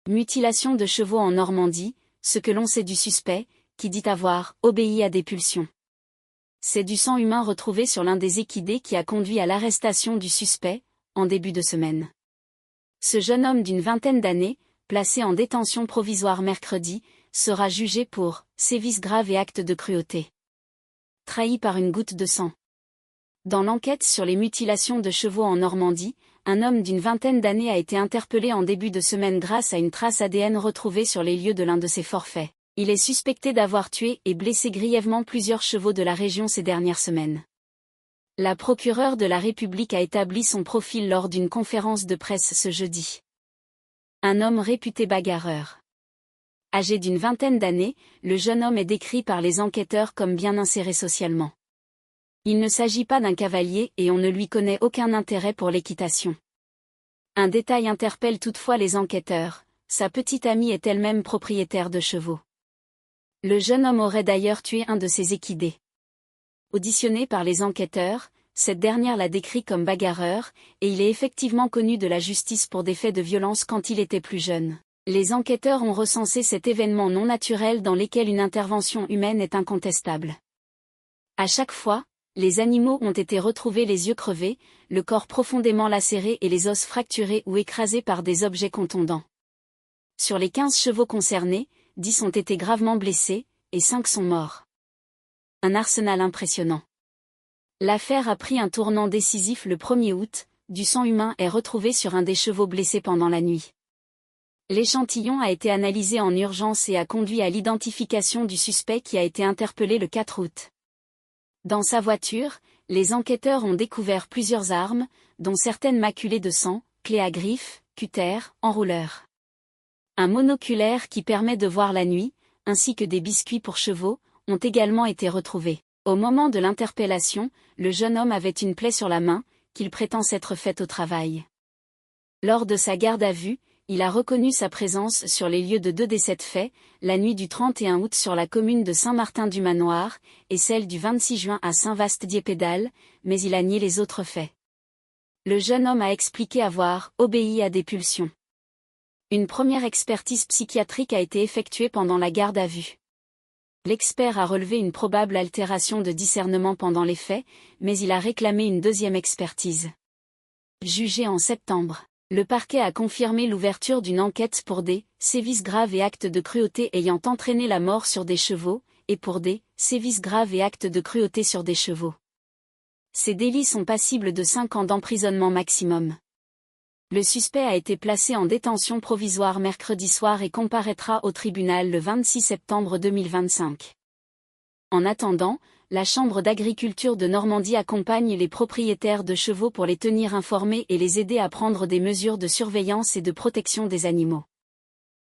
Mutilation de chevaux en Normandie, ce que l'on sait du suspect, qui dit avoir obéi à des pulsions. C'est du sang humain retrouvé sur l'un des équidés qui a conduit à l'arrestation du suspect, en début de semaine. Ce jeune homme d'une vingtaine d'années, placé en détention provisoire mercredi, sera jugé pour sévices graves et actes de cruauté. Trahi par une goutte de sang. Dans l'enquête sur les mutilations de chevaux en Normandie, un homme d'une vingtaine d'années a été interpellé en début de semaine grâce à une trace ADN retrouvée sur les lieux de l'un de ses forfaits. Il est suspecté d'avoir tué et blessé grièvement plusieurs chevaux de la région ces dernières semaines. La procureure de la République a établi son profil lors d'une conférence de presse ce jeudi. Un homme réputé bagarreur. Âgé d'une vingtaine d'années, le jeune homme est décrit par les enquêteurs comme bien inséré socialement. Il ne s'agit pas d'un cavalier et on ne lui connaît aucun intérêt pour l'équitation. Un détail interpelle toutefois les enquêteurs, sa petite amie est elle-même propriétaire de chevaux. Le jeune homme aurait d'ailleurs tué un de ses équidés. Auditionné par les enquêteurs, cette dernière l'a décrit comme bagarreur, et il est effectivement connu de la justice pour des faits de violence quand il était plus jeune. Les enquêteurs ont recensé cet événement non naturel dans lequel une intervention humaine est incontestable. À chaque fois, les animaux ont été retrouvés les yeux crevés, le corps profondément lacéré et les os fracturés ou écrasés par des objets contondants. Sur les 15 chevaux concernés, 10 ont été gravement blessés, et 5 sont morts. Un arsenal impressionnant. L'affaire a pris un tournant décisif le 1er août, du sang humain est retrouvé sur un des chevaux blessés pendant la nuit. L'échantillon a été analysé en urgence et a conduit à l'identification du suspect qui a été interpellé le 4 août. Dans sa voiture, les enquêteurs ont découvert plusieurs armes, dont certaines maculées de sang, clés à griffes, cutter, enrouleurs. Un monoculaire qui permet de voir la nuit, ainsi que des biscuits pour chevaux, ont également été retrouvés. Au moment de l'interpellation, le jeune homme avait une plaie sur la main, qu'il prétend s'être faite au travail. Lors de sa garde à vue, il a reconnu sa présence sur les lieux de 2 des 7 faits, la nuit du 31 août sur la commune de Saint-Martin-du-Manoir, et celle du 26 juin à Saint-Vaast-Diepédale, mais il a nié les autres faits. Le jeune homme a expliqué avoir obéi à des pulsions. Une première expertise psychiatrique a été effectuée pendant la garde à vue. L'expert a relevé une probable altération de discernement pendant les faits, mais il a réclamé une deuxième expertise. Jugé en septembre, le parquet a confirmé l'ouverture d'une enquête pour des sévices graves et actes de cruauté ayant entraîné la mort sur des chevaux, et pour des sévices graves et actes de cruauté sur des chevaux. Ces délits sont passibles de 5 ans d'emprisonnement maximum. Le suspect a été placé en détention provisoire mercredi soir et comparaîtra au tribunal le 26 septembre 2025. En attendant, la Chambre d'agriculture de Normandie accompagne les propriétaires de chevaux pour les tenir informés et les aider à prendre des mesures de surveillance et de protection des animaux.